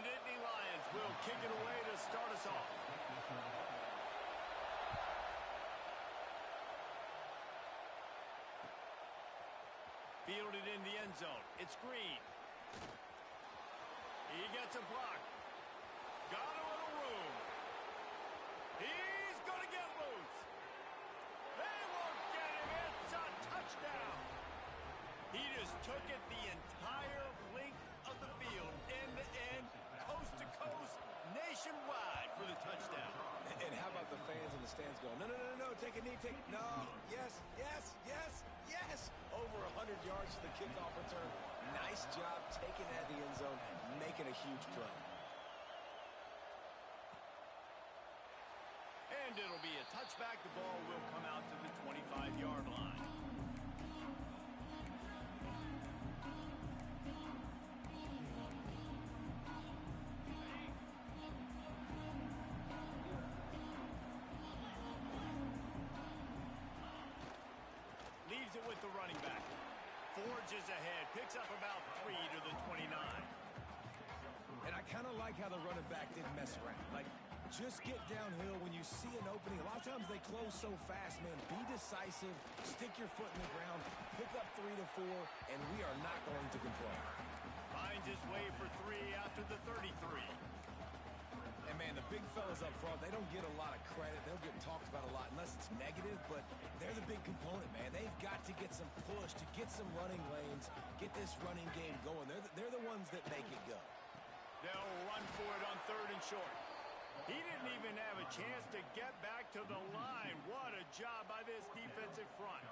The Nittany Lions will kick it away to start us off. Fielded in the end zone. It's Green. He gets a block. Got a little room. He's going to get loose. They won't get him. It's a touchdown. He just took it the entire length of the field, end to end, coast to coast, nationwide for the touchdown. And how about the fans in the stands going, no, no, no, no, take a knee, no, yes, yes, yes, yes. Over 100 yards to the kickoff return. Nice job taking that to the end zone, making a huge play. And it'll be a touchback. The ball will come out to the 25-yard line. Leaves it with the running back. Forges ahead. Picks up about 3 to the 29. And I kind of like how the running back didn't mess around. Like, just get downhill when you see an opening. A lot of times they close so fast, man. Be decisive. Stick your foot in the ground. Pick up 3 to 4, and we are not going to complain. Finds his way for 3 after the 33. And, man, the big fellas up front, they don't get a lot of credit. They'll get talked about a lot unless it's negative, but they're the big component, man. They've got to get some push, to get some running lanes, get this running game going. They're the ones that make it go. They'll run for it on 3rd and short. He didn't even have a chance to get back to the line. What a job by this defensive front.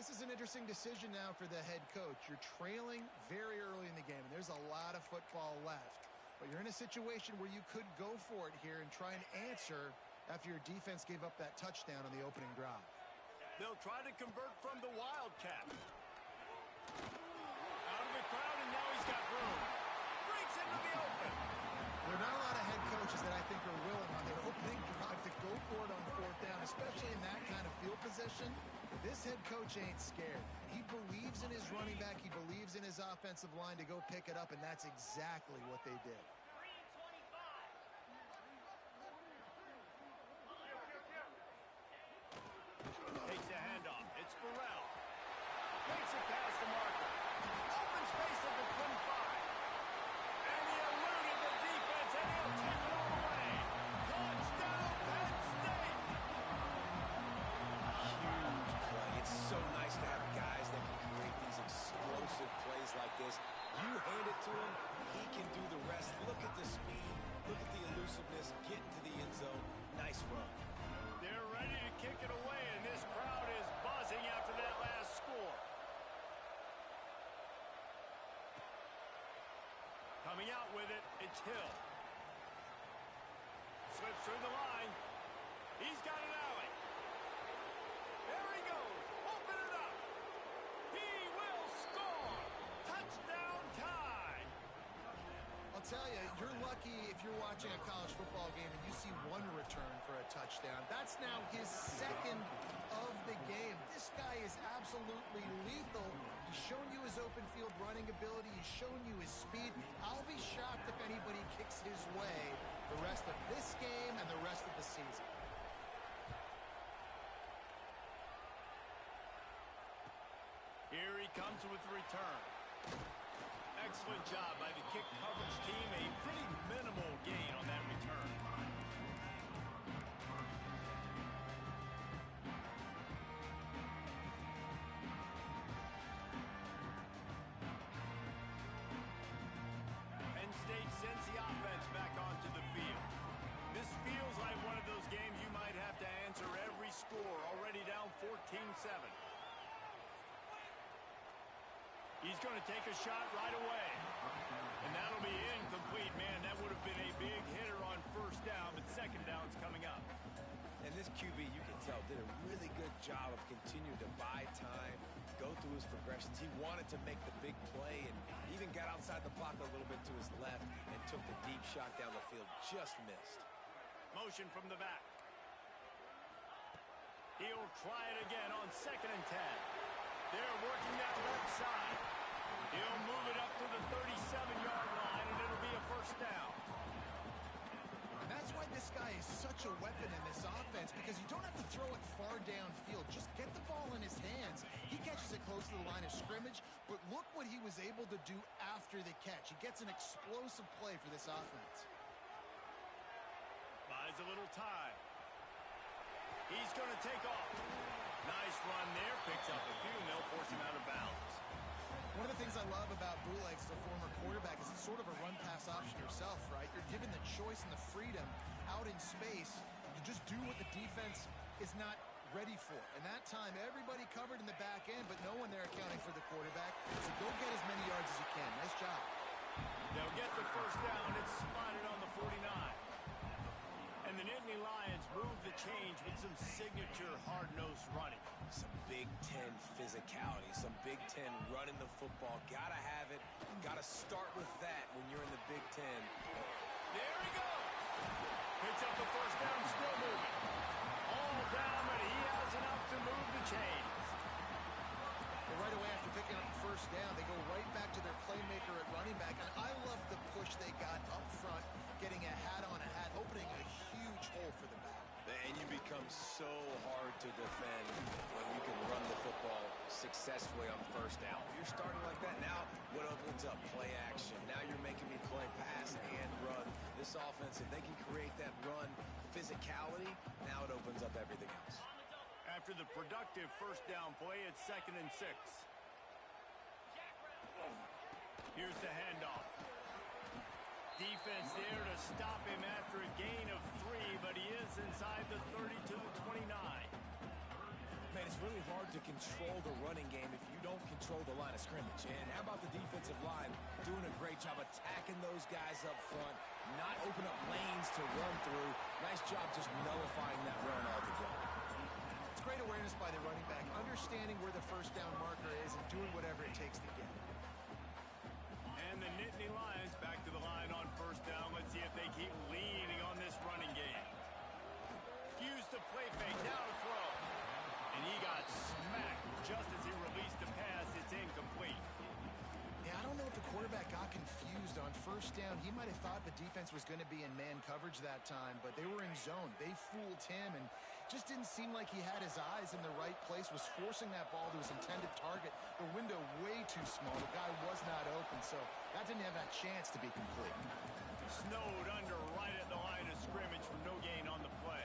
This is an interesting decision now for the head coach. You're trailing very early in the game, and there's a lot of football left. But you're in a situation where you could go for it here and try and answer after your defense gave up that touchdown on the opening drive. They'll try to convert from the Wildcat. Out of the crowd, and now he's got room. Breaks into the open. There are not a lot of head coaches that I think are willing on their opening drive to go for it on 4th down, especially in that kind of field position. This head coach ain't scared. He believes in his running back. He believes in his offensive line to go pick it up, and that's exactly what they did. Takes the handoff. It's Burrell. Makes it past the marker. Open space at the 25. And he eluded the defense, and he'll take it all the way. Touchdown, Penn State! Huge play. It's so nice to have guys that can create these explosive plays like this. You hand it to him, he can do the rest. Look at the speed. Look at the elusiveness. Get into the end zone. Nice run. They're ready to kick it away, and this crowd is buzzing after that last score. Coming out with it, it's Hill. Slips through the line. He's got an alley. There he goes. Open it up. He will score. Touchdown tie. I'll tell you, you're lucky if you're watching a college football game and you see one return for a touchdown. That's now his 2nd of the game. This guy is absolutely lethal. He's shown you his open field running ability. He's shown you his speed. I'll be shocked if anybody kicks his way the rest of this game and the rest of the season. Here he comes with the return. Excellent job by the kick coverage team. A pretty minimal gain on that return. Penn State sends the offense back onto the field. This feels like one of those games you might have to answer every score. Already down 14-7. He's going to take a shot right away. And that'll be incomplete, man. That would have been a big hitter on 1st down, but 2nd down's coming up. And this QB, you can tell, did a really good job of continuing to buy time, go through his progressions. He wanted to make the big play and even got outside the block a little bit to his left and took the deep shot down the field. Just missed. Motion from the back. He'll try it again on 2nd and 10. They're working that left side. He'll move it up to the 37-yard line, and it'll be a first down. And that's why this guy is such a weapon in this offense, because you don't have to throw it far downfield. Just get the ball in his hands. He catches it close to the line of scrimmage, but look what he was able to do after the catch. He gets an explosive play for this offense. Buys a little time. He's going to take off. Nice run there. Picks up a few, and they'll force him out of bounds. One of the things I love about Bootleg's, the former quarterback, is it's sort of a run-pass option yourself, right? You're given the choice and the freedom out in space. You just do what the defense is not ready for. And that time, everybody covered in the back end, but no one there accounting for the quarterback. So go get as many yards as you can. Nice job. They'll get the first down. It's spotted on the 49. And the Nittany Lions move the change with some signature hard-nosed running. Some Big Ten physicality, some Big Ten running the football. Gotta have it. Gotta start with that when you're in the Big Ten. There he goes. Picks up the first down, still moving. All down, but he has enough to move the chains. Well, right away after picking up the first down, they go right back to their playmaker at running back. And I love the push they got up front, getting a hat on a hat, opening a huge hole for the back. And you become so hard to defend when you can run the football successfully on first down. You're starting like that. Now, what opens up? Play action. Now you're making me play pass and run. This offense, if they can create that run physicality, now it opens up everything else. After the productive first down play, it's 2nd and 6. Here's the handoff. Defense there to stop him after a gain of 3, but he is inside the 30 to the 29. Man, it's really hard to control the running game if you don't control the line of scrimmage. And how about the defensive line doing a great job attacking those guys up front, not open up lanes to run through. Nice job just nullifying that run altogether. It's great awareness by the running back, understanding where the first down marker is and doing whatever it takes to get it. And the Nittany Lions back to the line on first down. Let's see if they keep leaning on this running game. Use the play fake, now to throw. And he got smacked just as he released the pass. It's incomplete. Yeah, I don't know if the quarterback got confused on first down. He might have thought the defense was going to be in man coverage that time, but they were in zone. They fooled him and just didn't seem like he had his eyes in the right place, was forcing that ball to his intended target. The window way too small. The guy was not open, so that didn't have that chance to be complete. Snowed under right at the line of scrimmage for no gain on the play.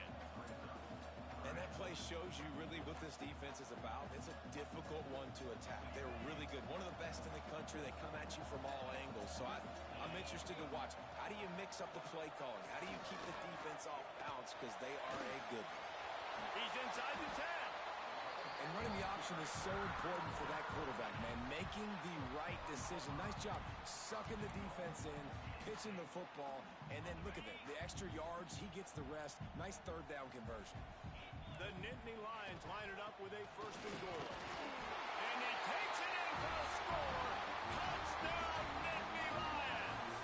And that play shows you really what this defense is about. It's a difficult one to attack. They're really good. One of the best in the country. They come at you from all angles. So I'm interested to watch. How do you mix up the play calling? How do you keep the defense off balance? Because they are a good one. He's inside the 10. And running the option is so important for that quarterback, man. Making the right decision. Nice job sucking the defense in, pitching the football, and then look at that. The extra yards, he gets the rest. Nice third down conversion. The Nittany Lions line it up with a 1st and goal. And he takes it in for the score. Touchdown, Nittany Lions.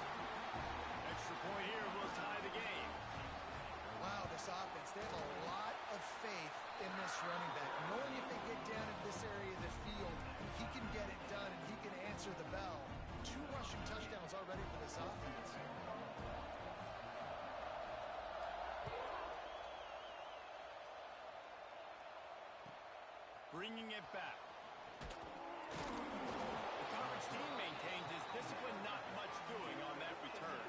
Extra point here will tie the game. Wow, this offense, they have a lot of faith in this running back. Knowing if they get down in this area of the field, he can get it done and he can answer the bell. 2 rushing touchdowns already for this offense. Bringing it back. The coverage team maintains his discipline, not much doing on that return.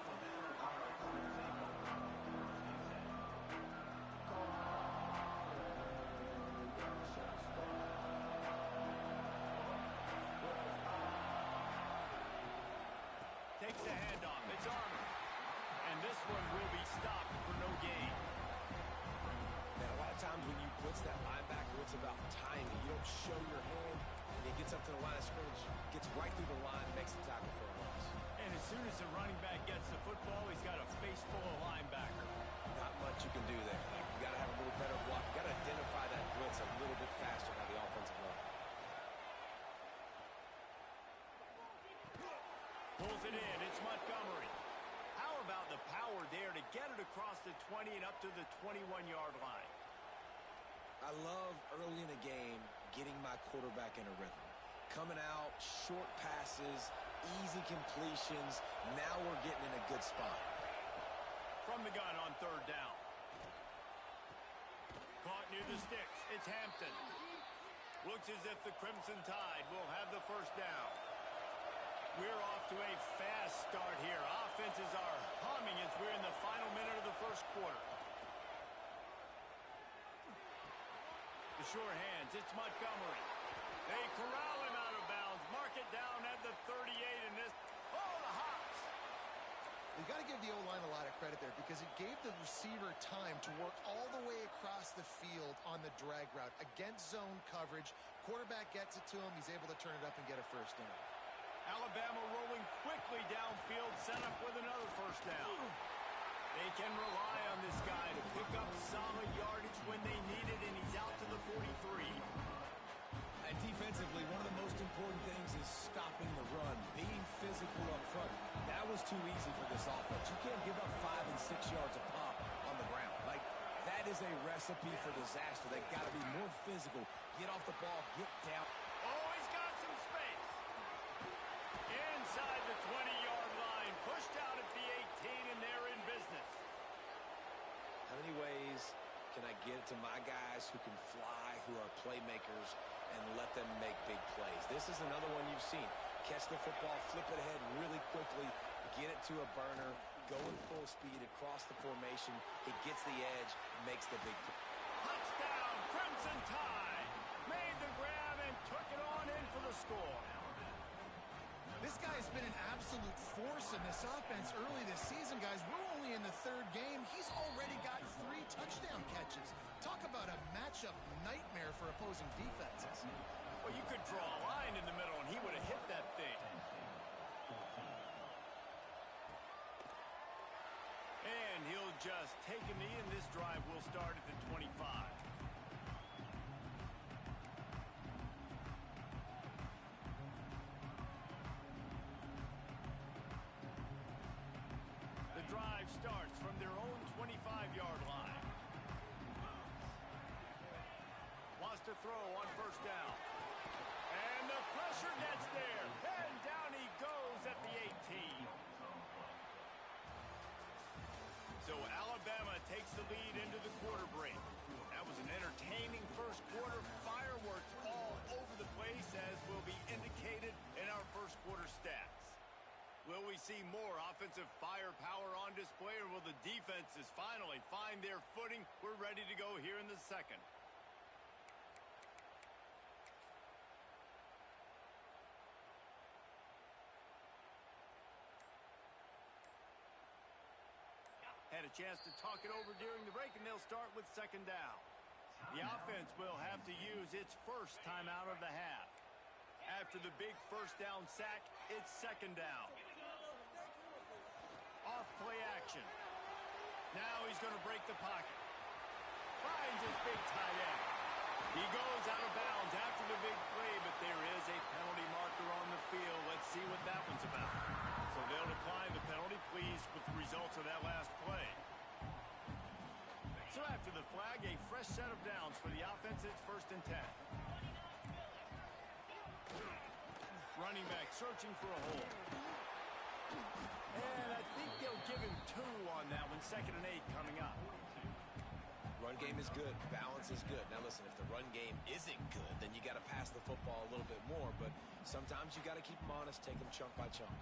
Takes the handoff. It's Armour. And this one will be stopped for no gain. Man, a lot of times when you blitz that linebacker, it's about timing. You don't show your hand, and he gets up to the line of scrimmage, gets right through the line, makes the tackle for a loss. And as soon as the running back gets the football, he's got a face full of linebacker. Not much you can do there. You got to have a little better block. You got to identify that blitz a little bit faster by the offensive line. Pulls it in. It's Montgomery. How about the power there to get it across the 20 and up to the 21-yard line? I love early in the game getting my quarterback in a rhythm. coming out, short passes, easy completions. Now we're getting in a good spot. From the gun on third down. Caught near the sticks. It's Hampton. Looks as if the Crimson Tide will have the first down. We're off to a fast start here. Offenses are humming as we're in the final minute of the first quarter. The sure hands. It's Montgomery. They corral him out of bounds. Mark it down at the 38 in this. Oh, the hops. You got to give the O-line a lot of credit there because it gave the receiver time to work all the way across the field on the drag route against zone coverage. Quarterback gets it to him. He's able to turn it up and get a first down. Alabama rolling quickly downfield, set up with another first down. They can rely on this guy to pick up solid yardage when they need it, and he's out to the 43. And defensively, one of the most important things is stopping the run, being physical up front. That was too easy for this offense. You can't give up 5 and 6 yards a pop on the ground. Like, that is a recipe for disaster. They've got to be more physical. Get off the ball, get down. Oh, he's got some space. Inside the 20-yard line, pushed out at the 18, and they're in business. How many ways can I get it to my guys who can fly, who are playmakers, and let them make big plays? This is another one you've seen. Catch the football, flip it ahead really quickly, get it to a burner, go in full speed across the formation. It gets the edge, makes the big play. Touchdown, Crimson Tide. Made the grab and took it on in for the score. This guy has been an absolute force in this offense early this season, guys. We're only in the third game. He's already got 3 touchdown catches. Talk about a matchup nightmare for opposing defenses. Well, you could draw a line in the middle, and he would have hit that thing. And he'll just take a knee, and this drive will start at the 25. The drive starts from their own 25-yard line. Wants to throw on first down. And the pressure gets there. And down he goes at the 18. So Alabama takes the lead into the quarter break. That was an entertaining first quarter. Fireworks all over the place, as will be indicated in our first quarter stats. Will we see more offensive firepower on display, or will the defenses finally find their footing? We're ready to go here in the second. Had a chance to talk it over during the break, and they'll start with second down. The offense will have to use its first timeout of the half. After the big first down sack, it's second down. Off play action. Now he's going to break the pocket. Finds his big tight end. He goes out of bounds after the big play, but there is a penalty marker on the field. Let's see what that one's about. So they'll decline the penalty, pleased with the results of that last play. So after the flag, a fresh set of downs for the offense. It's first and 10. Running back searching for a hole. And I think they'll give him 2 on that one. Second and 8 coming up. Run game is good. Balance is good. Now, listen, if the run game isn't good, then you got to pass the football a little bit more. But sometimes you got to keep them honest, take them chunk by chunk.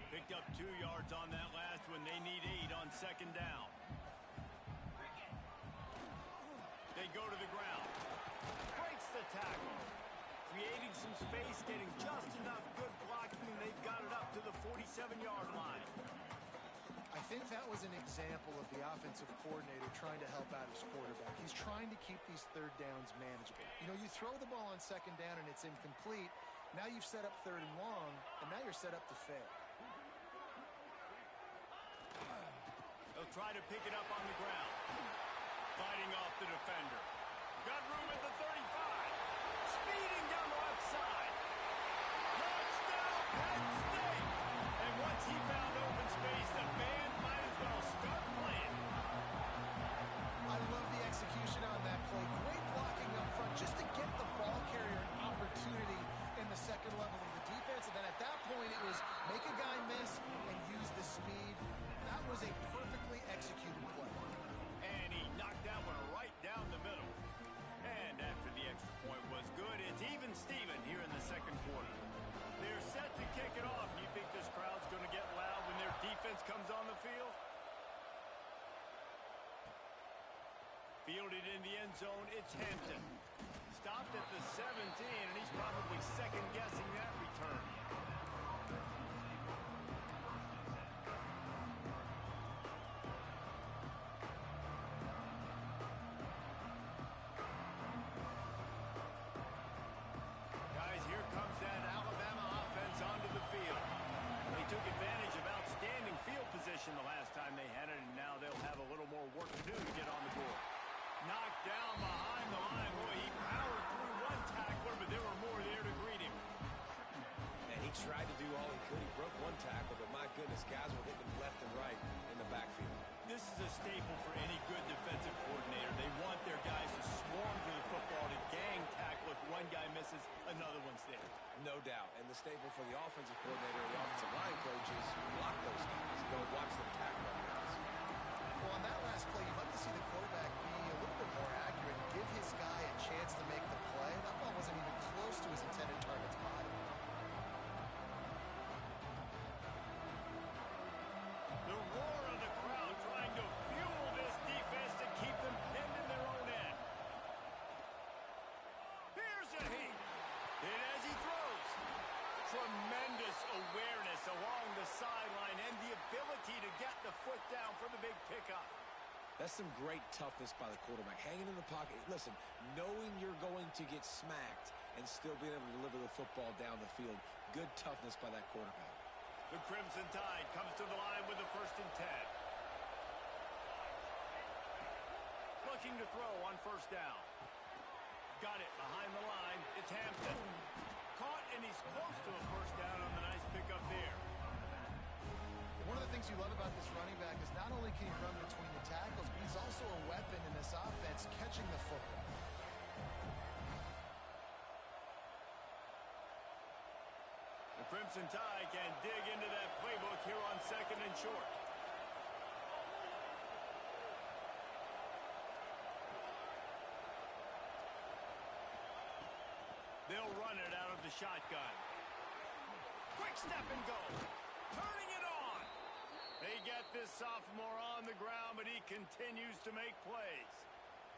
Picked up 2 yards on that last one. They need 8 on second down. They go to the ground. Breaks the tackle. Creating some space, getting just enough good blocking, and they've got it up to the 47-yard line. I think that was an example of the offensive coordinator trying to help out his quarterback. He's trying to keep these third downs manageable. You know, you throw the ball on second down and it's incomplete. Now you've set up third and long, and now you're set up to fail. They'll try to pick it up on the ground. Fighting off the defender. Got room at the 35. Speeding down the left side. Touchdown, Penn State. And once he found open space, the band might as well start playing. I love the execution on that play offense comes on the field. Fielded in the end zone, it's Hampton. Stopped at the 17, and he's probably second-guessing that return. Guys, here comes that Alabama offense onto the field. They took advantage of outstanding field position the last time they had it, and now they'll have a little more work to do to get on the board. Knocked down behind the line. Boy, he powered through one tackler, but there were more there to greet him. And he tried to do all he could. He broke one tackle, but my goodness, guys were hitting him left and right in the backfield. This is a staple for any good defensive coordinator. They want their guys to swarm to the football, to gang tackle. If one guy misses, another one's there. No doubt. And the staple for the offensive coordinator and the offensive line coach is block those guys. Don't watch them tackle them guys. Well, on that last play, you'd like to see the quarterback be a little bit more accurate and give his guy a chance to make the play. That ball wasn't even close to his intended target's body. The roar of the crowd trying to fuel this defense to keep them pinned in their own end. Here's a hit. And as he throws, tremendous awareness along the sideline and the ability to get the foot down for the big pickup. That's some great toughness by the quarterback. Hanging in the pocket. Listen, knowing you're going to get smacked and still being able to deliver the football down the field. Good toughness by that quarterback. The Crimson Tide comes to the line with the 1st and 10. Looking to throw on 1st down. Got it behind the line. It's Hampton. Caught, and he's close to a 1st down on the nice pickup there. One of the things you love about this running back is not only can he run between the tackles, but he's also a weapon in this offense catching the football. The Crimson Tide can dig into that playbook here on 2nd and short. They'll run it out of the shotgun. Quick step and go. Turning it on. They get this sophomore on the ground, but he continues to make plays.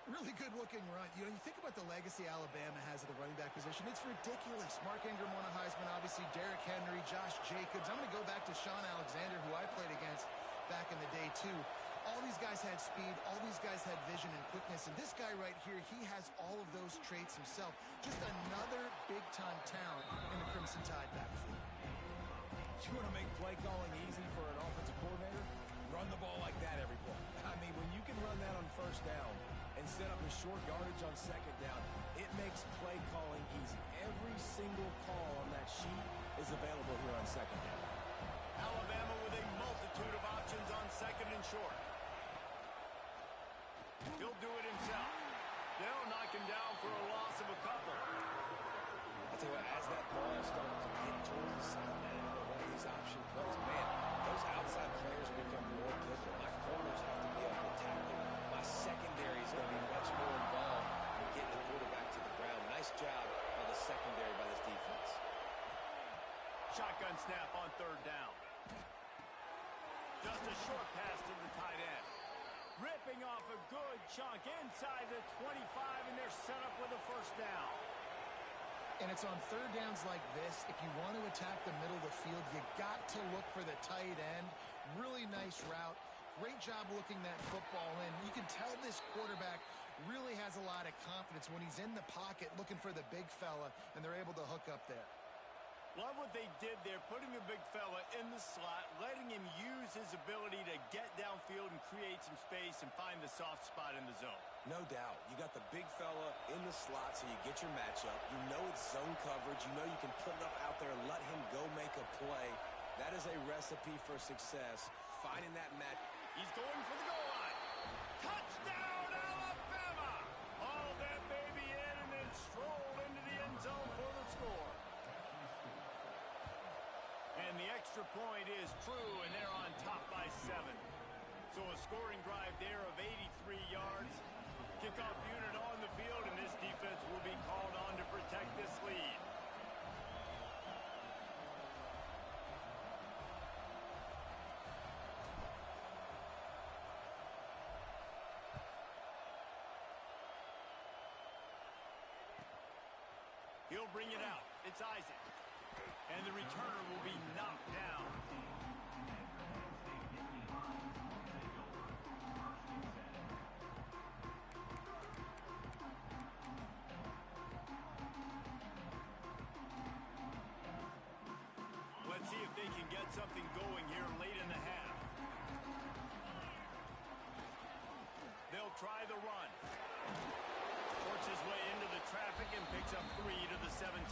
Really good looking run. You know, you think about the legacy Alabama has at the running back position. It's ridiculous. Mark Ingram won a Heisman, obviously Derrick Henry, Josh Jacobs. I'm going to go back to Sean Alexander, who I played against back in the day, too. All these guys had speed. All these guys had vision and quickness. And this guy right here, he has all of those traits himself. Just another big-time talent in the Crimson Tide backfield. You want to make play calling easy for an offensive coordinator? Run the ball like that every play. I mean, when you can run that on 1st down and set up a short yardage on 2nd down, it makes play calling easy. Every single call on that sheet is available here on 2nd down. Alabama with a multitude of options on 2nd and short. He'll do it himself. They'll knock him down for a loss of a couple. I'll tell you what, as that ball starts to get towards the sideline and one of these option plays, man, those outside players become more applicable. My corners have to be able to tackle. My secondary is going to be much more involved in getting the quarterback to the ground. Nice job by the secondary by this defense. Shotgun snap on 3rd down. Just a short pass to the tight end. Ripping off a good chunk inside the 25, and they're set up with a 1st down. And it's on 3rd downs like this. If you want to attack the middle of the field, you got to look for the tight end. Really nice route. Great job looking that football in. You can tell this quarterback really has a lot of confidence when he's in the pocket looking for the big fella, and they're able to hook up there. Love what they did there, putting the big fella in the slot, letting him use his ability to get downfield and create some space and find the soft spot in the zone. No doubt. You got the big fella in the slot, so you get your matchup. You know it's zone coverage. You know you can put it up out there, let him go make a play. That is a recipe for success. Finding that match. He's going for the goal line. Touchdown, Alabama! Hauled that baby in and then strolled into the end zone for the score. And the extra point is true, and they're on top by 7. So a scoring drive there of 83 yards. Kickoff unit on the field, and this defense will be called on to protect this lead. He'll bring it out. It's Isaac. And the returner will be knocked down. Let's see if they can get something going here late in the half. They'll try the run. Works his way into the traffic and picks up 3 to the 17.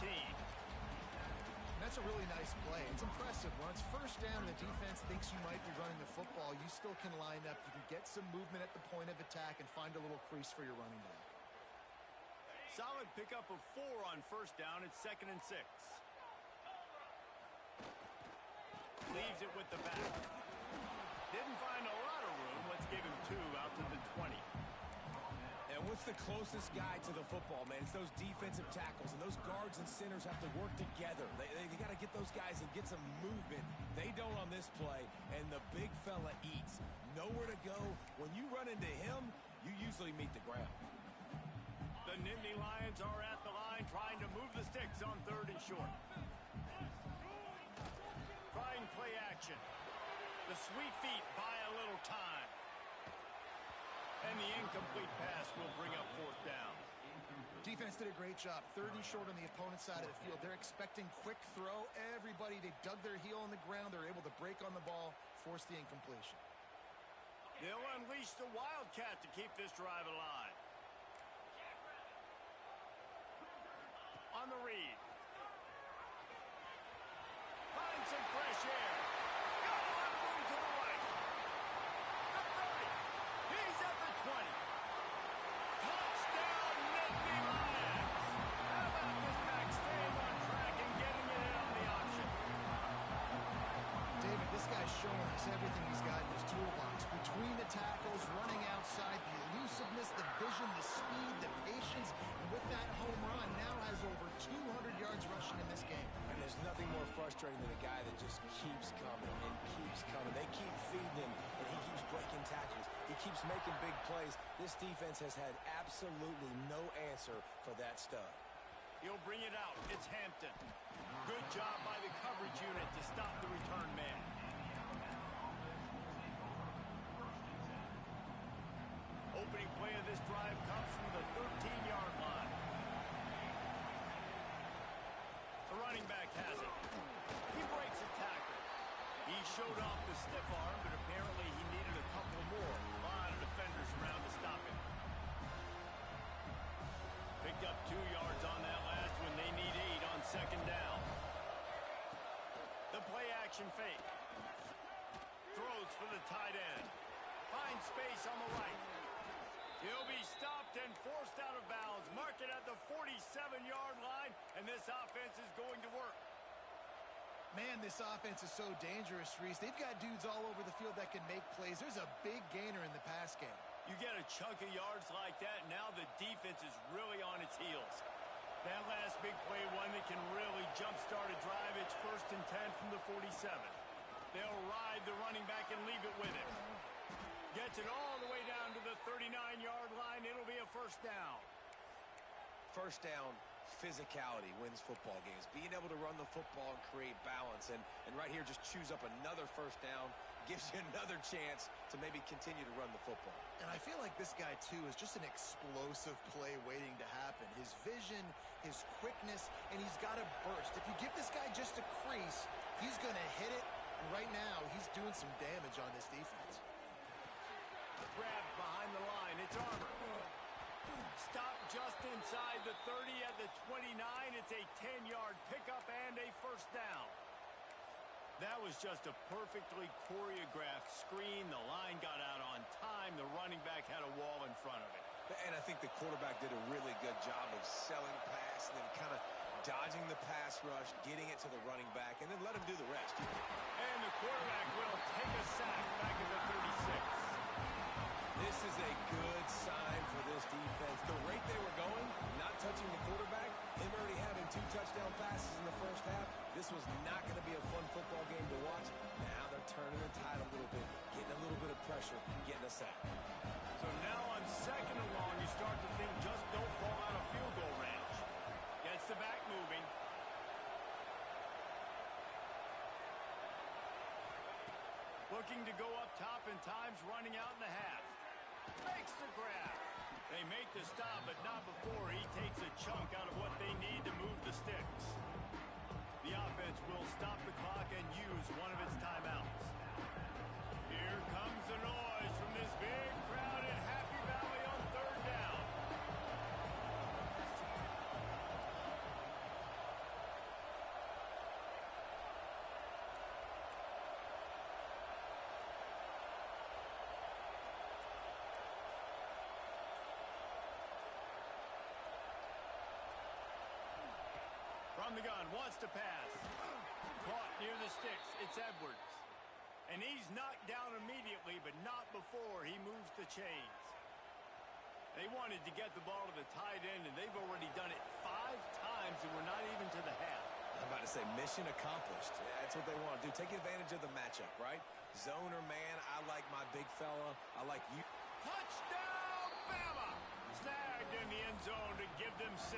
That's a really nice play. It's impressive. When it's first down and the defense thinks you might be running the football, you still can line up. You can get some movement at the point of attack and find a little crease for your running back. Solid pickup of 4 on first down. It's 2nd and 6. Leaves it with the back. Didn't find a lot of room. Let's give him 2 out to the 20. And what's the closest guy to the football, man? It's those defensive tackles, and those guards and centers have to work together. They got to get those guys and get some movement. They don't on this play, and the big fella eats. Nowhere to go. When you run into him, you usually meet the ground. The Nittany Lions are at the line trying to move the sticks on 3rd and short. Trying play action. The sweet feet buy a little time. And the incomplete pass will bring up 4th down. Defense did a great job. 3rd and short on the opponent's side of the field. They're expecting quick throw. Everybody, they dug their heel on the ground. They're able to break on the ball, force the incompletion. They'll unleash the Wildcat to keep this drive alive. On the read. Find some fresh air. Got a lot of room to the right. The 30. He's at the 20. Touchdown, Nittany Lions. How about this back staying on track and getting it in on the option? David, this guy's showing us everything he's got in his toolbox. Between the tackles, running outside, the elusiveness, the vision, the speed, the patience, and with that home run, now has over 200 yards rushing in this game. And there's nothing more frustrating than a guy that just keeps coming and keeps coming. They keep feeding him, and he keeps breaking tackles. He keeps making big plays. This defense has had absolutely no answer for that stud. He'll bring it out. It's Hampton. Good job by the coverage unit to stop the return man. Opening play of this drive comes from the 13-yard line. The running back has it. He breaks a tackle. He showed off the stiff arm, but apparently he needed a couple more. A lot of defenders around to stop him. Picked up 2 yards on that last one. They need 8 on 2nd down. The play action fake. Throws for the tight end. Finds space on the right. He'll be stopped and forced out of bounds. Mark it at the 47-yard line, and this offense is going to work. Man, this offense is so dangerous, Reese. They've got dudes all over the field that can make plays. There's a big gainer in the pass game. You get a chunk of yards like that, now the defense is really on its heels. That last big play, one that can really jumpstart a drive. It's 1st and 10 from the 47. They'll ride the running back and leave it with him. Gets it all the way down to the 39-yard line. It'll be a 1st down. First down, physicality wins football games. Being able to run the football and create balance. And right here, just choose up another 1st down. Gives you another chance to maybe continue to run the football. And I feel like this guy, too, is just an explosive play waiting to happen. His vision, his quickness, and he's got a burst. If you give this guy just a crease, he's going to hit it. And right now, he's doing some damage on this defense. Grabbed behind the line. It's Armour. Stopped just inside the 30 at the 29. It's a 10-yard pickup and a 1st down. That was just a perfectly choreographed screen. The line got out on time. The running back had a wall in front of it. And I think the quarterback did a really good job of selling pass and then kind of dodging the pass rush, getting it to the running back, and then let him do the rest. And the quarterback will take a sack back at the 36. This is a good sign for this defense. The rate they were going, not touching the quarterback, him already having 2 touchdown passes in the first half, this was not going to be a fun football game to watch. Now they're turning the tide a little bit, getting a little bit of pressure, getting a sack. So now on 2nd and long, you start to think just don't fall out of field goal range. Gets the back move. Looking to go up top in times running out in the half. Makes the grab. They make the stop, but not before he takes a chunk out of what they need to move the sticks. The offense will stop the clock and use one of its timeouts. Here comes the noise from this big crowd in Happy Valley on third down. From the gun, wants to pass. Caught near the sticks. It's Edwards. And he's knocked down immediately, but not before he moves the chains. They wanted to get the ball to the tight end, and they've already done it 5 times, and we're not even to the half. I'm about to say mission accomplished. That's what they want to do. Take advantage of the matchup, right? Zone or man, I like my big fella. I like you. Touchdown, Bama! Snagged in the end zone to give them 6.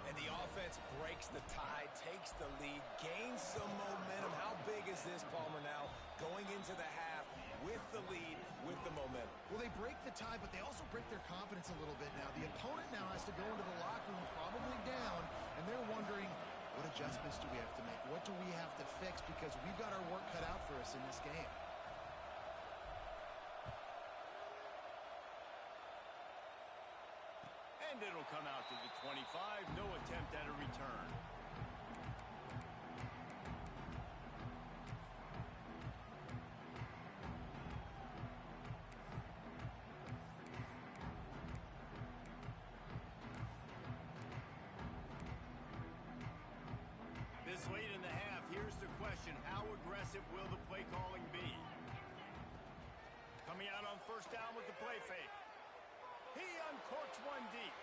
And the offense breaks the tie, takes the lead, gains some momentum. How big is this, Palmer, now? Going into the half with the lead, with the momentum. Well, they break the tie, but they also break their confidence a little bit now. The opponent now has to go into the locker room probably down, and they're wondering, what adjustments do we have to make? What do we have to fix? Because we've got our work cut out for us in this game. And it'll come out to the 25. No attempt at a return. This late in the half, here's the question. How aggressive will the play calling be? Coming out on first down with the play fake. He uncorks one deep.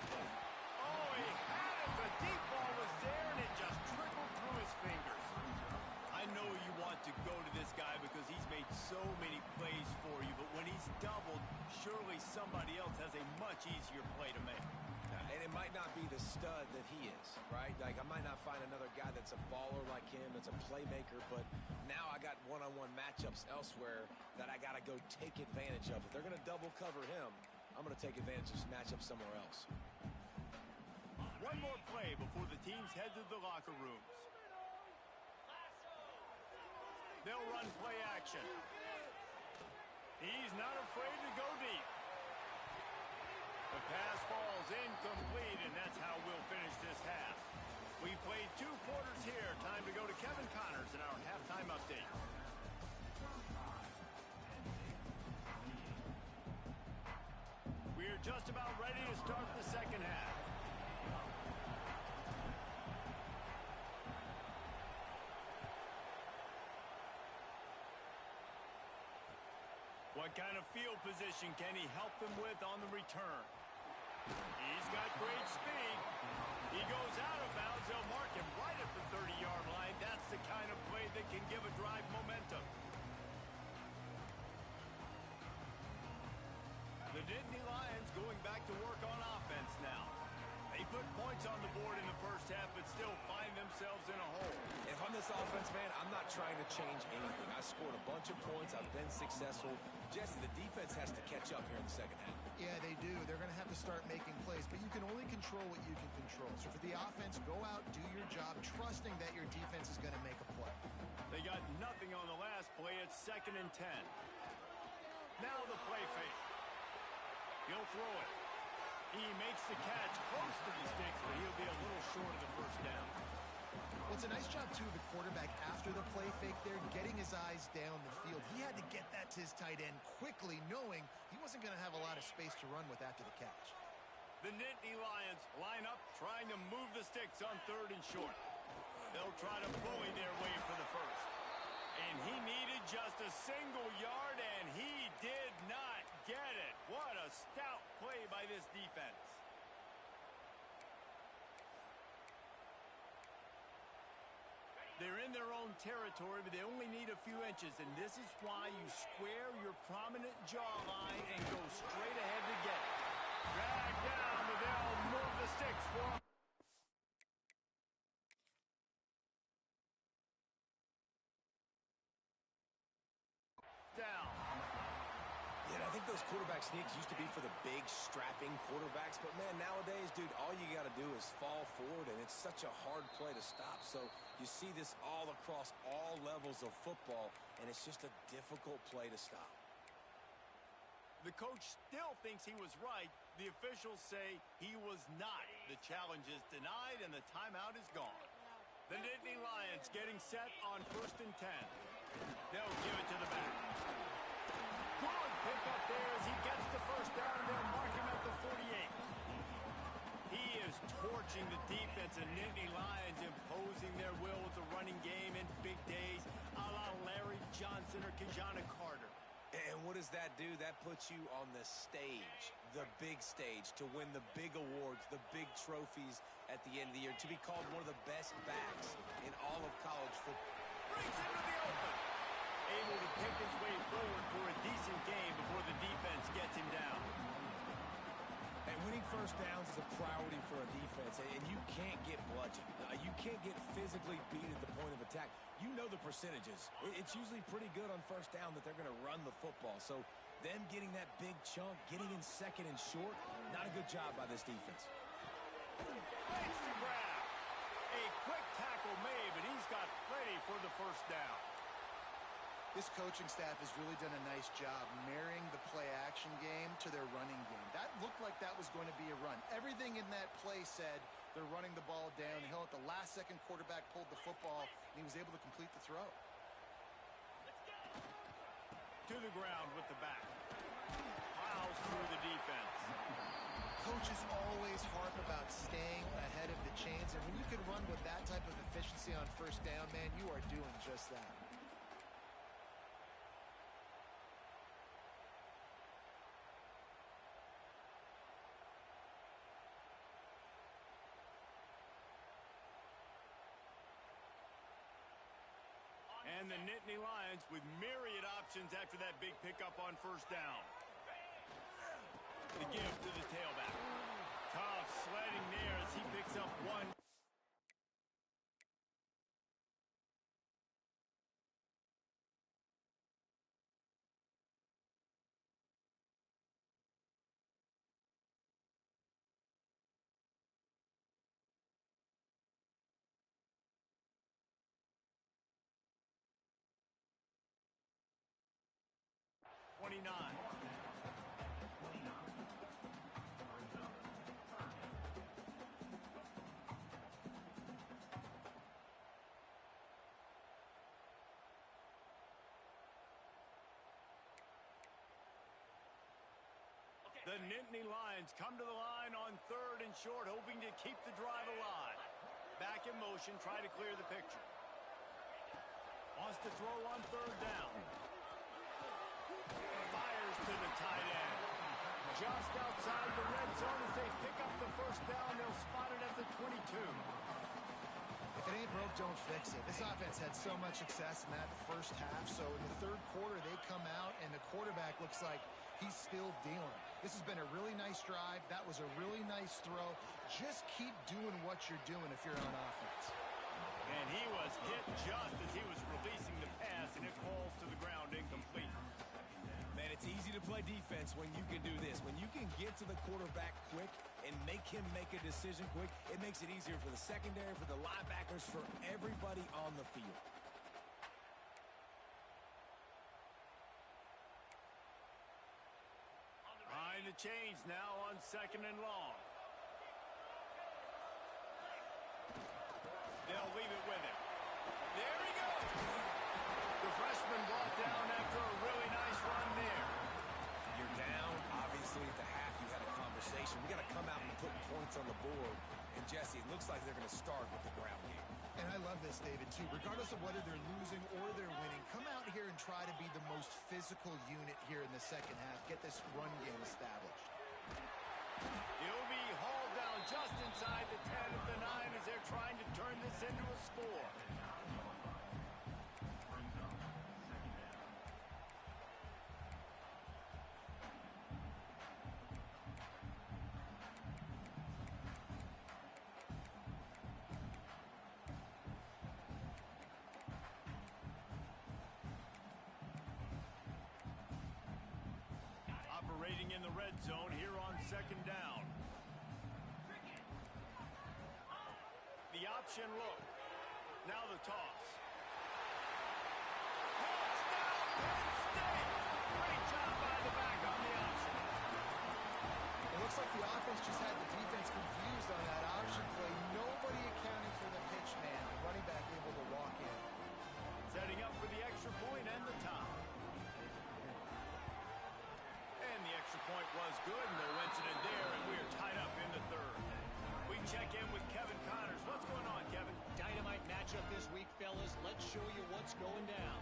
Oh, he had it. The deep ball was there, and it just trickled through his fingers. I know you want to go to this guy because he's made so many plays for you, but when he's doubled, surely somebody else has a much easier play to make. And it might not be the stud that he is, right? Like, I might not find another guy that's a baller like him, that's a playmaker, but now I got one-on-one matchups elsewhere that I got to go take advantage of. If they're going to double cover him, I'm going to take advantage of this matchup somewhere else. One more play before the teams head to the locker rooms. They'll run play action. He's not afraid to go deep. The pass falls incomplete, and that's how we'll finish this half. We played 2 quarters here. Time to go to Kevin Connors in our halftime update. We're just about ready to start the second half. What kind of field position can he help them with on the return? He's got great speed. He goes out of bounds. They'll mark him right at the 30-yard line. That's the kind of play that can give a drive momentum. The Nittany Lions going back to work on offense now. They put points on the board in the first half, but still find themselves in a hole. If I'm this offense, man, I'm not trying to change anything. I scored a bunch of points. I've been successful. Jesse, the defense has to catch up here in the second half. Yeah, they do. They're going to have to start making plays, but you can only control what you can control. So for the offense, go out, do your job, trusting that your defense is going to make a play. They got nothing on the last play. It's 2nd and 10. Now the play fake. He'll throw it. He makes the catch close to the sticks, but he'll be a little short of the first down. Well, it's a nice job, too, the quarterback after the play fake there, getting his eyes down the field. He had to get that to his tight end quickly, knowing he wasn't going to have a lot of space to run with after the catch. The Nittany Lions line up, trying to move the sticks on 3rd and short. They'll try to bully their way for the first. And he needed just a single yard, and he did not get it. What a stout play by this defense. They're in their own territory, but they only need a few inches, and this is why you square your prominent jawline and go straight ahead to get it. Drag down, but they'll move the sticks for I think those quarterback sneaks used to be for the big, strapping quarterbacks. But, man, nowadays, dude, all you got to do is fall forward, and it's such a hard play to stop. So you see this all across all levels of football, and it's just a difficult play to stop. The coach still thinks he was right. The officials say he was not. The challenge is denied, and the timeout is gone. The Nittany Lions getting set on 1st and 10. They'll give it to the back. Good pickup there as he gets the first down. They'll mark him at the 48. He is torching the defense, and Nittany Lions imposing their will with the running game in big days, a la Larry Johnson or Kijana Carter. And what does that do? That puts you on the stage, the big stage, to win the big awards, the big trophies at the end of the year, to be called one of the best backs in all of college football. Brings into the open. Able to pick his way forward for a decent game before the defense gets him down. And winning first downs is a priority for a defense, and you can't get bludgeoned. You can't get physically beat at the point of attack. You know the percentages. It's usually pretty good on first down that they're going to run the football. So them getting that big chunk, getting in second and short, not a good job by this defense. Makes the grab. A quick tackle made, but he's got plenty for the first down. This coaching staff has really done a nice job marrying the play-action game to their running game. That looked like that was going to be a run. Everything in that play said they're running the ball downhill. At the last second, quarterback pulled the football, and he was able to complete the throw. To the ground with the back. Plows through the defense. Coaches always harp about staying ahead of the chains, and when you can run with that type of efficiency on first down, man, you are doing just that. And the Nittany Lions with myriad options after that big pickup on first down. The give to the tailback. Tough sledding there as he picks up one. The Nittany Lions come to the line on 3rd and short, hoping to keep the drive alive. Back in motion, try to clear the picture. Wants to throw on 3rd down. Fires to the tight end. Just outside the red zone as they pick up the first down. They'll spot it at the 22. If it ain't broke, don't fix it. This offense had so much success in that first half, so in the 3rd quarter, they come out, and the quarterback looks like he's still dealing. This has been a really nice drive. That was a really nice throw. Just keep doing what you're doing if you're on offense. And he was hit just as he was releasing the pass, and it falls to the ground incomplete. Man, it's easy to play defense when you can do this. When you can get to the quarterback quick and make him make a decision quick, it makes it easier for the secondary, for the linebackers, for everybody on the field. Behind the chains now on 2nd and long. They'll leave it with him. There he goes. The freshman brought down after a really nice run there. You're down. Obviously, at the half, you had a conversation. We got to come out and put points on the board. And, Jesse, it looks like they're going to start with the ground game. And I love this, David, too. Regardless of whether they're losing or they're winning, come out here and try to be the most physical unit here in the second half. Get this run game established. He'll be hauled down just inside the 10 of the 9 as they're trying to turn this into a score. end zone here on second down. The option look. Now the toss. Touchdown, Penn State! Great job by the back on the option. It looks like the offense just had the defense confused on that option play. Nobody accounting for the pitch man. The running back able to walk in. Setting up for the extra point and the tie. And the extra point was good. No incident there, and we're tied up in the third. We check in with Kevin Connors. What's going on, Kevin? Dynamite matchup this week, fellas. Let's show you what's going down.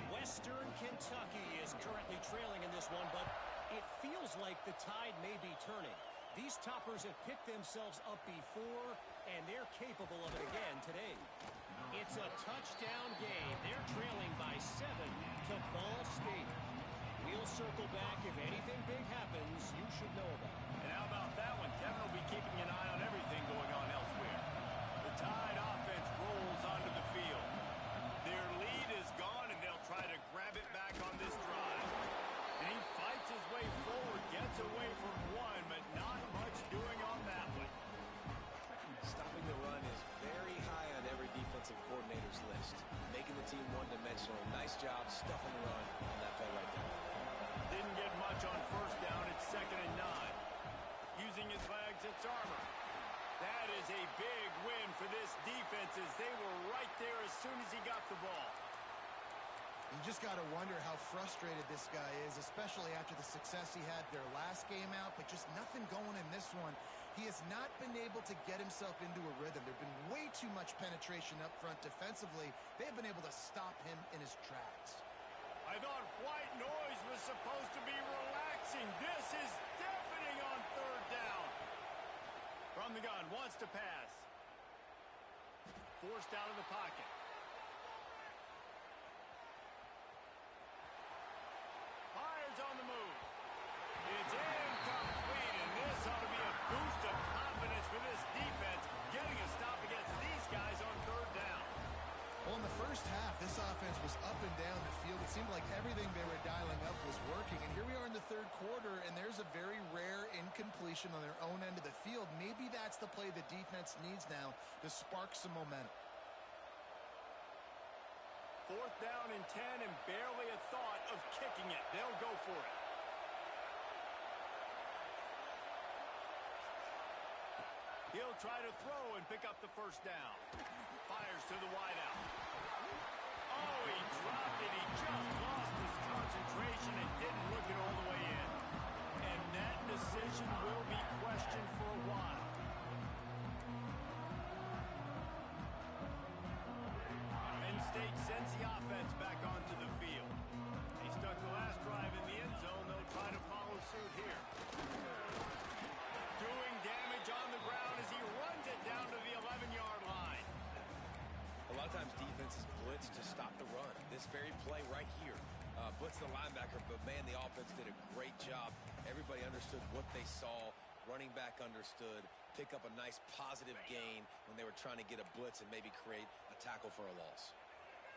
Western Kentucky is currently trailing in this one, but it feels like the tide may be turning. These toppers have picked themselves up before, and they're capable of it again today. It's a touchdown game. They're trailing by 7 to Ball State. We'll circle back. If anything big happens, you should know about it. And how about that one? Kevin will be keeping an eye on everything going on elsewhere. The Tide offense rolls onto the field. Their lead is gone, and they'll try to grab it back on this drive. And he fights his way forward, gets away from one, but not much doing on that one. Stopping the run is very high on every defensive coordinator's list. Making the team one-dimensional. Nice job stuffing the run on that play right there. Didn't get much on first down. It's 2nd and 9. Using his legs, it's Armour. That is a big win for this defense as they were right there as soon as he got the ball. You just got to wonder how frustrated this guy is, especially after the success he had their last game out, but just nothing going in this one. He has not been able to get himself into a rhythm. There have been way too much penetration up front defensively. They have been able to stop him in his tracks. I thought white noise was supposed to be relaxing. This is deafening on 3rd down. From the gun, wants to pass. Forced out of the pocket. Fires on the move. It's incomplete, and this ought to be a boost of confidence for this defense, getting a stop against these guys on 3rd down. Well, in the first half, this offense was up and down the field. It seemed like everything they were dialing up was working. And here we are in the 3rd quarter, and there's a very rare incompletion on their own end of the field. Maybe that's the play the defense needs now to spark some momentum. 4th down and 10, and barely a thought of kicking it. They'll go for it. He'll try to throw and pick up the 1st down. Fires to the wideout. Oh, he dropped it. He just lost his concentration and didn't look it all the way in. And that decision will be questioned for a while. Penn State sends the offense back onto the field. He stuck the last drive in the end zone. They'll try to follow suit here. Doing damage on the ground as he runs it down to the 11-yard line. A lot of times defenses blitz to stop the run. This very play right here, blitz the linebacker, but man, the offense did a great job. Everybody understood what they saw. Running back understood. Pick up a nice positive gain when they were trying to get a blitz and maybe create a tackle for a loss.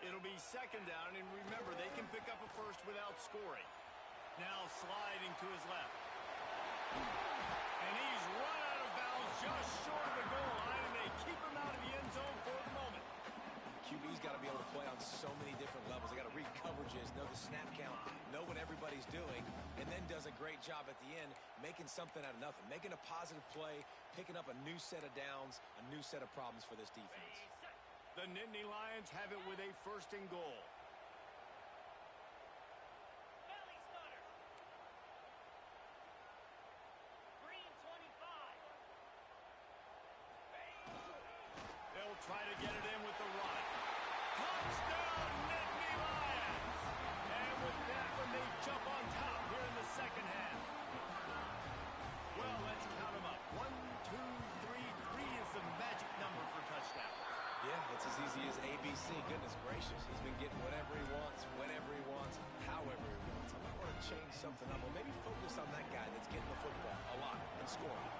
It'll be 2nd down, and remember, they can pick up a first without scoring. Now sliding to his left. And he's run out of bounds just short of the goal line, and they keep him out of the end zone for the moment. QB's got to be able to play on so many different levels. They got to read coverages, know the snap count, know what everybody's doing, and then does a great job at the end making something out of nothing, making a positive play, picking up a new set of downs, a new set of problems for this defense. The Nittany Lions have it with a 1st and goal. They'll try to get it in with the run. Touchdown, Nittany Lions! And with that one, they jump on top here in the 2nd half. Well, let's count them up. 1, 2, 3. 3 is the magic number for touchdowns. Yeah, it's as easy as ABC. Goodness gracious. He's been getting whatever he wants, whenever he wants, however he wants. I might want to change something up, or maybe focus on that guy that's getting the football a lot and scoring.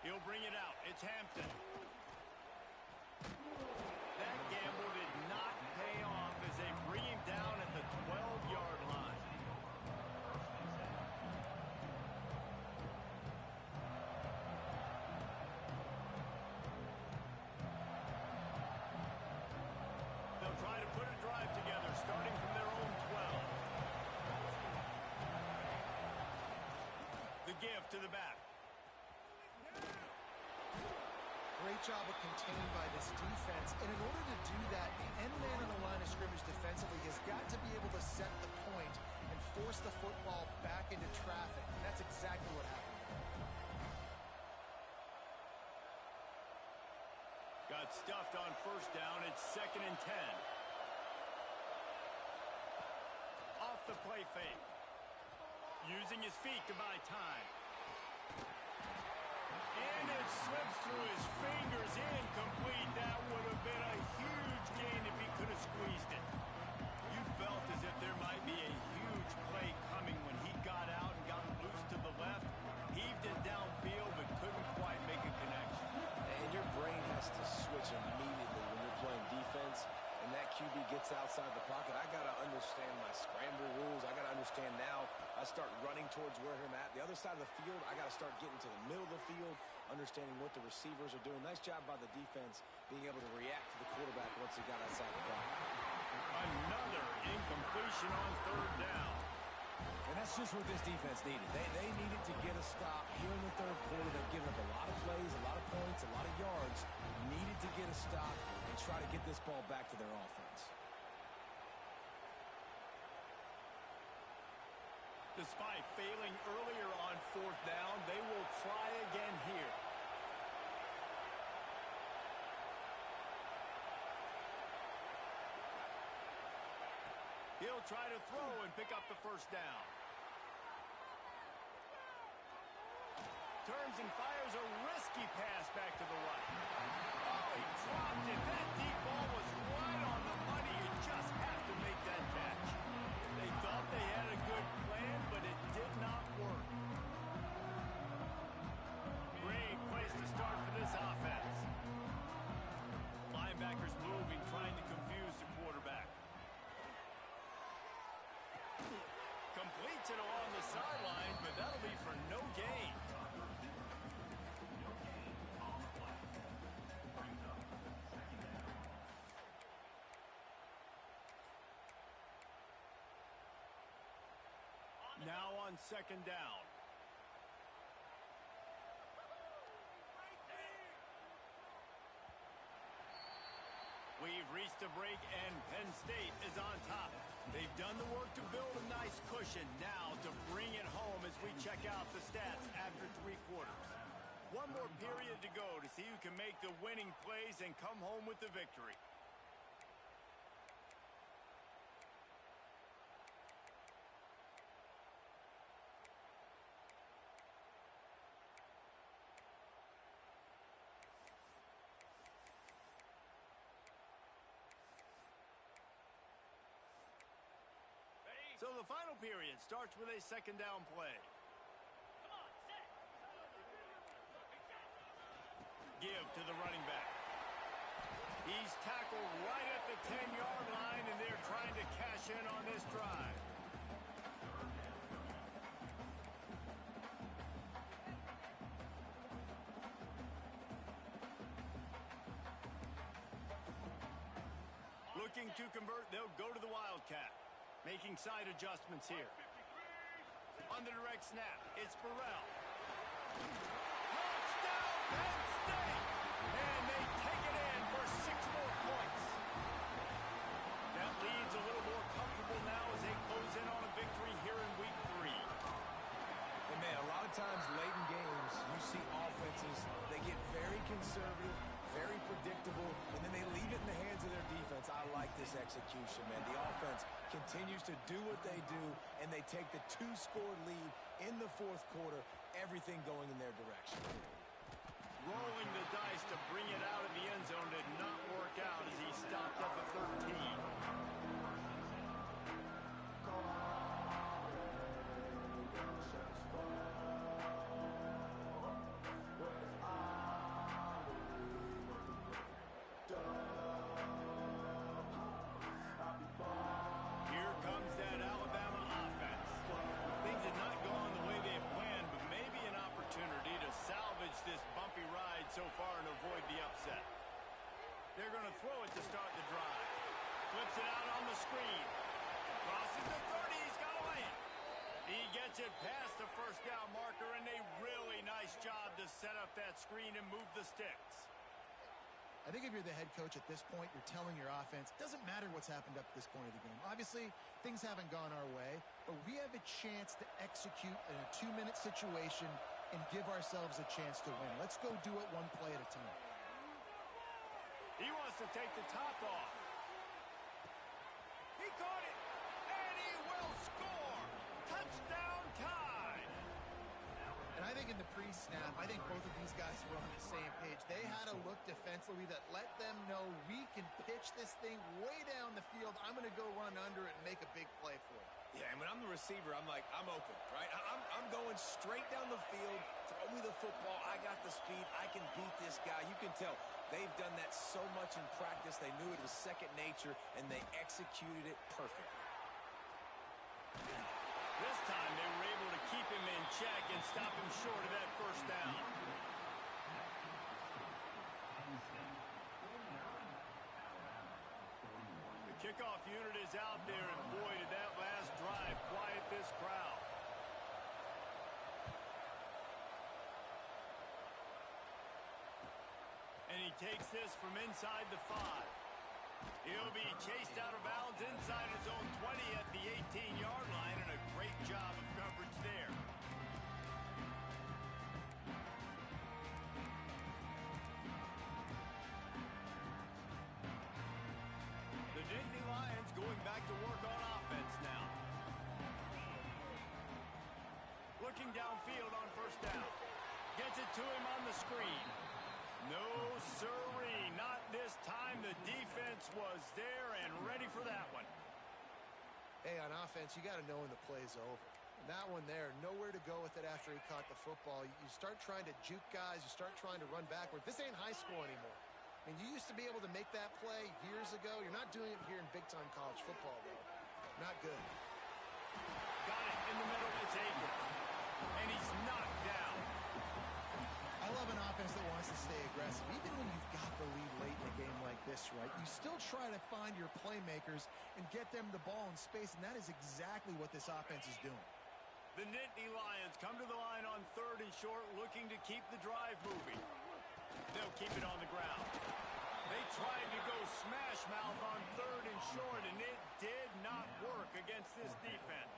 He'll bring it out. It's Hampton. That gamble did not pay give to the back. Great job of containing by this defense. And in order to do that, the end man on the line of scrimmage defensively has got to be able to set the point and force the football back into traffic. And that's exactly what happened. Got stuffed on first down. It's 2nd and 10. Off the play fake. Using his feet to buy time. And it slips through his fingers. Incomplete. That would have been a huge gain if he could have squeezed it. You felt as if there might be a huge play coming when he got out and got loose to the left. Heaved it downfield but couldn't quite make a connection. And your brain has to switch immediately when you're playing defense and that QB gets outside the pocket. I got to understand my scramble rules. I got to understand now I start running towards where I'm at. The other side of the field, I got to start getting to the middle of the field, understanding what the receivers are doing. Nice job by the defense being able to react to the quarterback once he got outside the pocket. Another incompletion on 3rd down. And that's just what this defense needed. They needed to get a stop here in the 3rd quarter. They've given up a lot of plays, a lot of points, a lot of yards. Needed to get a stop and try to get this ball back to their offense. Despite failing earlier on 4th down, they will try again here. He'll try to throw and pick up the 1st down. Turns and fires a risky pass back to the right. Oh, he dropped it. That deep ball was right on the money. You just have to make that catch. They thought they had a good plan, but it did not work. Great place to start for this offense. Linebackers moving, trying to confuse the quarterback. Completes it along the sidelines, but that'll be for no gain. Now on 2nd down. We've reached a break and Penn State is on top. They've done the work to build a nice cushion. Now to bring it home as we check out the stats after 3 quarters. One more period to go to see who can make the winning plays and come home with the victory. So the final period starts with a 2nd down play. Give to the running back. He's tackled right at the 10-yard line, and they're trying to cash in on this drive. Looking to convert, they'll go to the Wildcat. Making side adjustments here. On the direct snap, it's Burrell. Touchdown, Penn State! And they take it in for 6 more points. That lead's a little more comfortable now as they close in on a victory here in Week 3. And man, a lot of times late in games, you see offenses, they get very conservative, very predictable, and then they leave it in the hands of their defense. I like this execution, man. The offense continues to do what they do, and they take the 2-score lead in the 4th quarter, everything going in their direction. Rolling the dice to bring it out of the end zone did not work out as he stopped at the 13. So far and avoid the upset. They're going to throw it to start the drive. Flips it out on the screen. Crosses the 30. He's got to land. He gets it past the first down marker, and a really nice job to set up that screen and move the sticks. I think if you're the head coach at this point, you're telling your offense, it doesn't matter what's happened up to this point of the game. Obviously, things haven't gone our way, but we have a chance to execute in a 2-minute situation and give ourselves a chance to win. Let's go do it one play at a time. He wants to take the top off. He caught it, and he will score. Touchdown Tide. And I think in the pre-snap, I think both of these guys were on the same page. They had a look defensively that let them know we can pitch this thing way down the field. I'm going to go run under it and make a big play for it. Yeah, and when I'm the receiver, I'm like, I'm open, right? I'm going straight down the field. Throw me the football. I got the speed. I can beat this guy. You can tell they've done that so much in practice. They knew it was second nature, and they executed it perfectly. This time they were able to keep him in check and stop him short of that first down. The kickoff unit is out there, and boy, did that last drive quiet this crowd. And he takes this from inside the 5. He'll be chased out of bounds inside his own 20 at the 18-yard line, and a great job of coverage there. The Nittany Lions going back to work on offense now. Looking downfield on first down. Gets it to him on the screen. No, sirree, not this time. The defense was there and ready for that one. Hey, on offense, you got to know when the play's over. And that one there, nowhere to go with it after he caught the football. You start trying to juke guys. You start trying to run backward. This ain't high school anymore. I mean, you used to be able to make that play years ago. You're not doing it here in big-time college football, though. Not good. Got it in the middle. It's Akers. And he's knocked down. I love an offense that wants to stay aggressive. Even when you've got the lead late in a game like this, right, you still try to find your playmakers and get them the ball in space, and that is exactly what this offense is doing. The Nittany Lions come to the line on 3rd and short, looking to keep the drive moving. They'll keep it on the ground. They tried to go smash mouth on 3rd and short, and it did not work against this defense.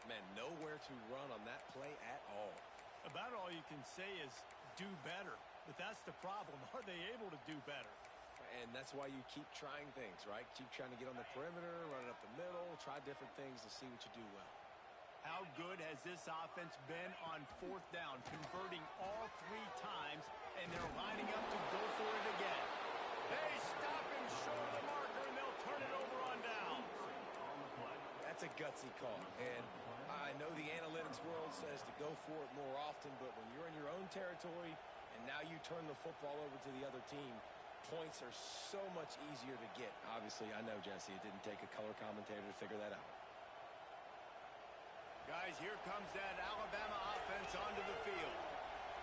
Man, nowhere to run on that play at all. About all you can say is do better. But that's the problem. Are they able to do better? And that's why you keep trying things, right? Keep trying to get on the perimeter, run it up the middle, try different things to see what you do well. How good has this offense been on 4th down, converting all 3 times, and they're lining up to go for it again. They stop him short of the marker, and they'll turn it over on downs. That's a gutsy call. And I know the analytics world says to go for it more often, but when you're in your own territory and now you turn the football over to the other team, points are so much easier to get. Obviously, I know, Jesse, it didn't take a color commentator to figure that out. Guys, here comes that Alabama offense onto the field.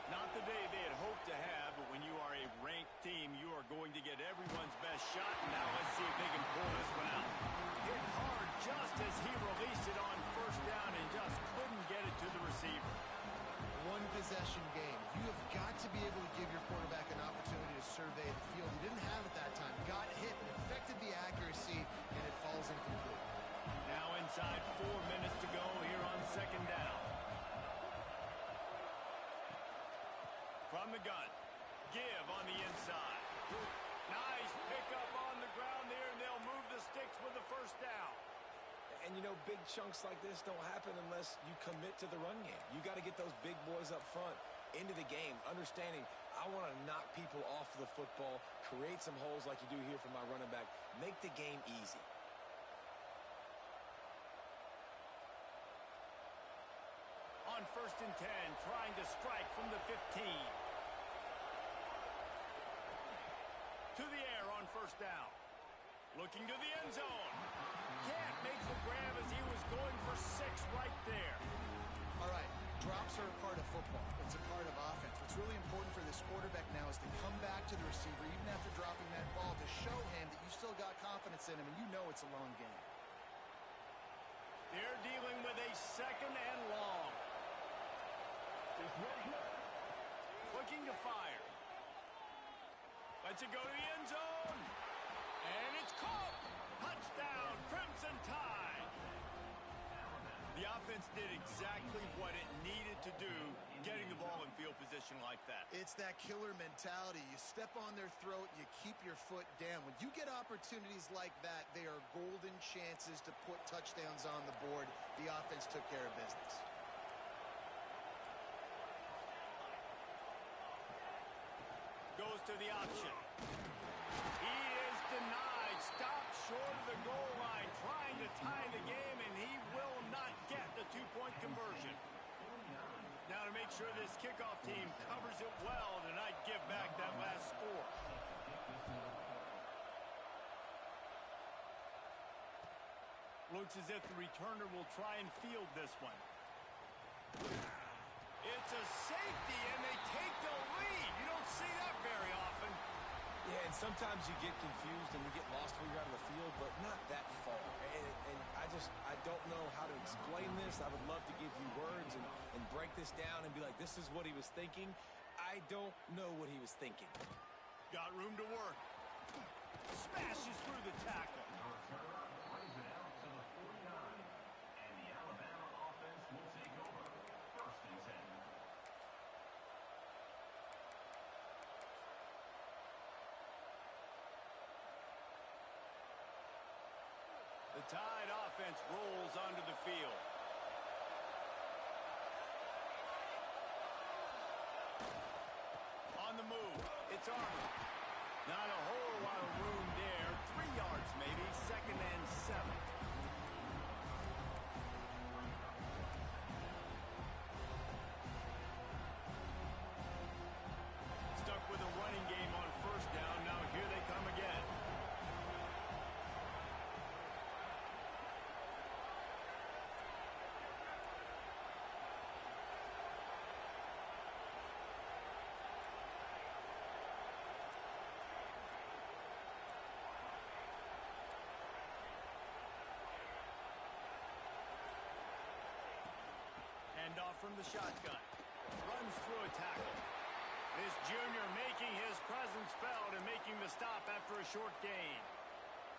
Not the day they had hoped to have, but when you are a ranked team, you are going to get everyone's best shot. Now let's see if they can pull this one out. Hit hard just as he released it on 1st down and just couldn't get it to the receiver. One possession game. You have got to be able to give your quarterback an opportunity to survey the field. He didn't have it that time. Got hit, affected the accuracy, and it falls incomplete. Now inside 4 minutes to go here on 2nd down. From the gun. Give on the inside. Nice pickup on the ground there, and they'll move the sticks with the 1st down. And, you know, big chunks like this don't happen unless you commit to the run game. You got to get those big boys up front into the game, understanding I want to knock people off the football, create some holes like you do here for my running back, make the game easy. On 1st and 10, trying to strike from the 15. To the air on 1st down. Looking to the end zone. Can't make the grab as he was going for 6 right there. All right, drops are a part of football. It's a part of offense. What's really important for this quarterback now is to come back to the receiver, even after dropping that ball, to show him that you still got confidence in him and you know it's a long game. They're dealing with a second and long. Looking to fire. Lets it go to the end zone. And it's caught. Touchdown, Crimson Tide. The offense did exactly what it needed to do, getting the ball in field position like that. It's that killer mentality. You step on their throat, you keep your foot down. When you get opportunities like that, they are golden chances to put touchdowns on the board. The offense took care of business. Goes to the option. He is denied. Stopped short of the goal line, trying to tie the game, and he will not get the two-point conversion. Now to make sure this kickoff team covers it well to not give back that last score. Looks as if the returner will try and field this one. It's a safety, and they take the lead. You don't see that very often. Yeah, and sometimes you get confused and you get lost when you're out of the field, but not that far. And I don't know how to explain this. I would love to give you words and break this down and be like, this is what he was thinking. I don't know what he was thinking. Got room to work. Smashes through the tackle. The Tide offense rolls onto the field. On the move, it's Arnold. Not a whole lot of room there. 3 yards maybe, second and 7. Stuck with a running game on first down. Now here they come again. Off from the shotgun. Runs through a tackle. This junior making his presence felt and making the stop after a short gain.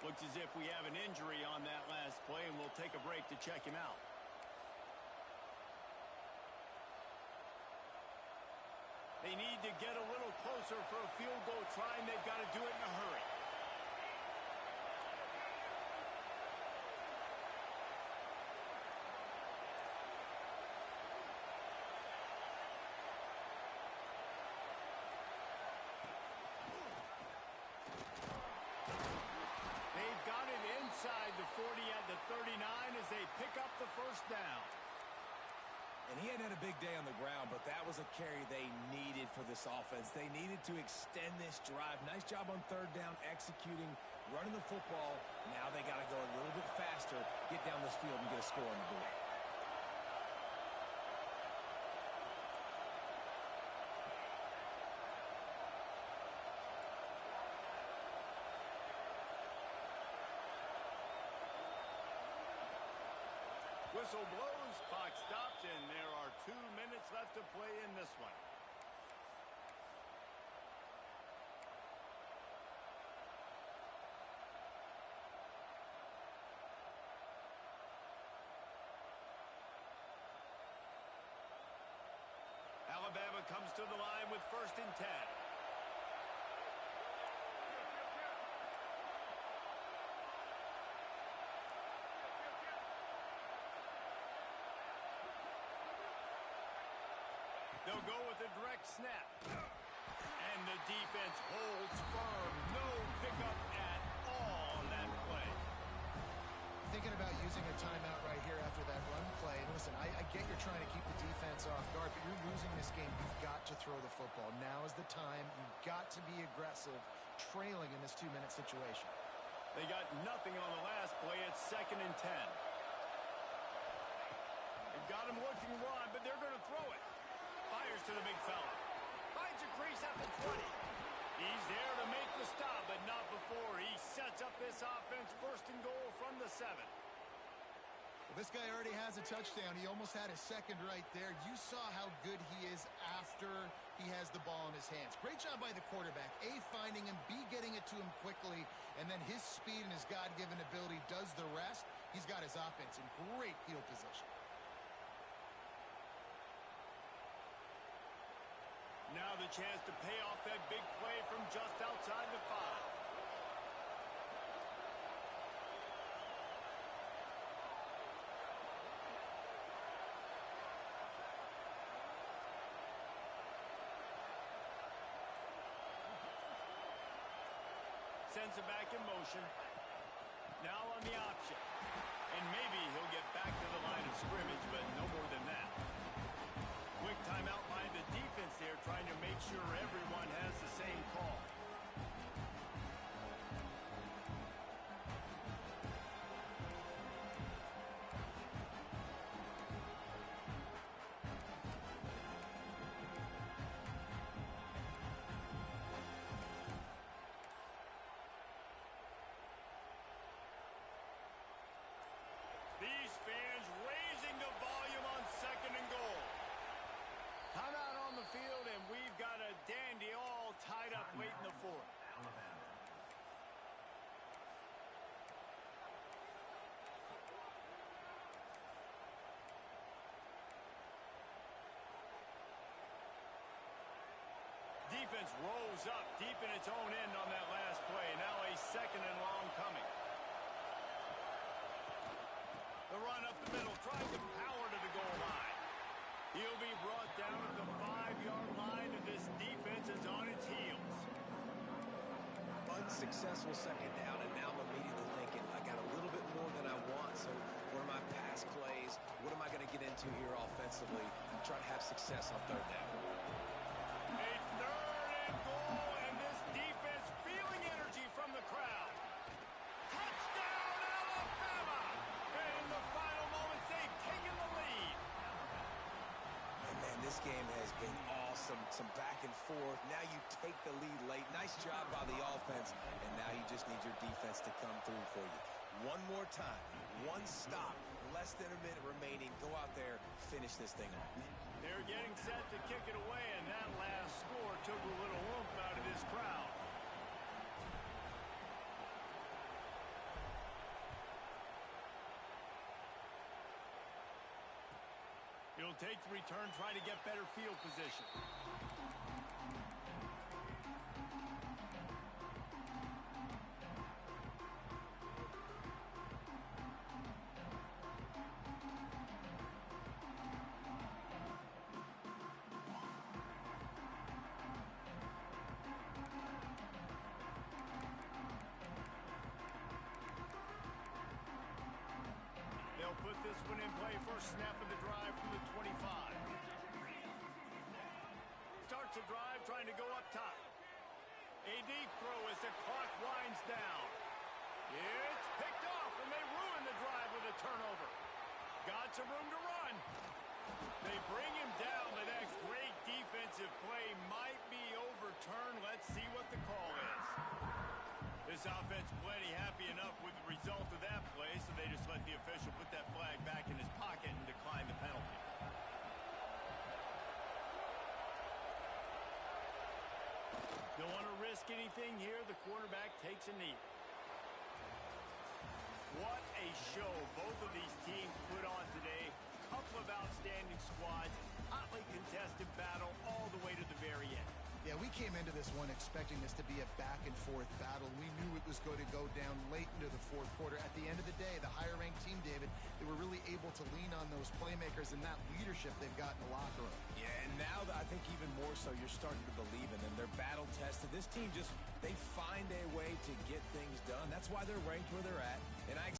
Looks as if we have an injury on that last play, and we'll take a break to check him out. They need to get a little closer for a field goal try, and they've got to do it in a hurry. Inside the 40 at the 39 as they pick up the first down. And he hadn't had a big day on the ground, but that was a carry they needed for this offense. They needed to extend this drive. Nice job on third down, executing, running the football. Now they got to go a little bit faster, get down this field and get a score on the board. Whistle blows, clock stops, and there are 2 minutes left to play in this one. Alabama comes to the line with 1st and 10. They'll go with a direct snap. And the defense holds firm. No pickup at all on that play. Thinking about using a timeout right here after that run play. And listen, I get you're trying to keep the defense off guard, but you're losing this game. You've got to throw the football. Now is the time. You've got to be aggressive, trailing in this 2-minute situation. They got nothing on the last play. It's 2nd and 10. They've got him looking wide, but they're going to throw it. Fires to the big fella. Finds a crease at the 20. He's there to make the stop, but not before. He sets up this offense 1st and goal from the 7. Well, this guy already has a touchdown. He almost had a second right there. You saw how good he is after he has the ball in his hands. Great job by the quarterback. A, finding him, B, getting it to him quickly, and then his speed and his God-given ability does the rest. He's got his offense in great field position. Now the chance to pay off that big play from just outside the 5. Sends it back in motion. Now on the option. And maybe he'll get back to the line of scrimmage, but no more than that. Quick timeout by the defense there, trying to make sure everyone has the same call. These fans raising the volume on 2nd and goal. Timeout on the field, and we've got a dandy all tied up late in the 4th. Defense rolls up deep in its own end on that last play. Now a 2nd and long coming. The run up the middle, trying to power to the goal line. He'll be brought down at the 5-yard line, and this defense is on its heels. Unsuccessful second down, and now I'm immediately thinking, I got a little bit more than I want, so what are my pass plays? What am I going to get into here offensively? Try to have success on 3rd down. A 3rd and goal, and this defense feeling energy from the crowd. Touchdown, Alabama! And in the final moments, they've taken the lead. And man, this game has been awesome. Some back and forth. Now you take the lead late. Nice job by the offense. And now you just need your defense to come through for you. One more time. One stop. Less than a minute remaining. Go out there. Finish this thing off. They're getting set to kick it away, and that last score took a little oomph out of this crowd. He'll take the return, try to get better field position. They'll put this one in play. First snap of the drive from the 25. Starts a drive trying to go up top. A deep throw as the clock winds down. It's picked off, and they ruin the drive with a turnover. Got some room to run. They bring him down. The next great defensive play might be overturned. Let's see what the call is. This offense plenty happy enough with the result of that play, so they just let the official put that flag back in his pocket and decline the penalty. Don't want to risk anything here. The quarterback takes a knee. What a show both of these teams put on today. Couple of outstanding squads. Hotly contested battle all the way to the very end. Yeah, we came into this one expecting this to be a back-and-forth battle. We knew it was going to go down late into the 4th quarter. At the end of the day, the higher-ranked team, David, they were really able to lean on those playmakers and that leadership they've got in the locker room. Yeah, and now I think even more so, you're starting to believe in them. They're battle-tested. This team just, they find a way to get things done. That's why they're ranked where they're at. And I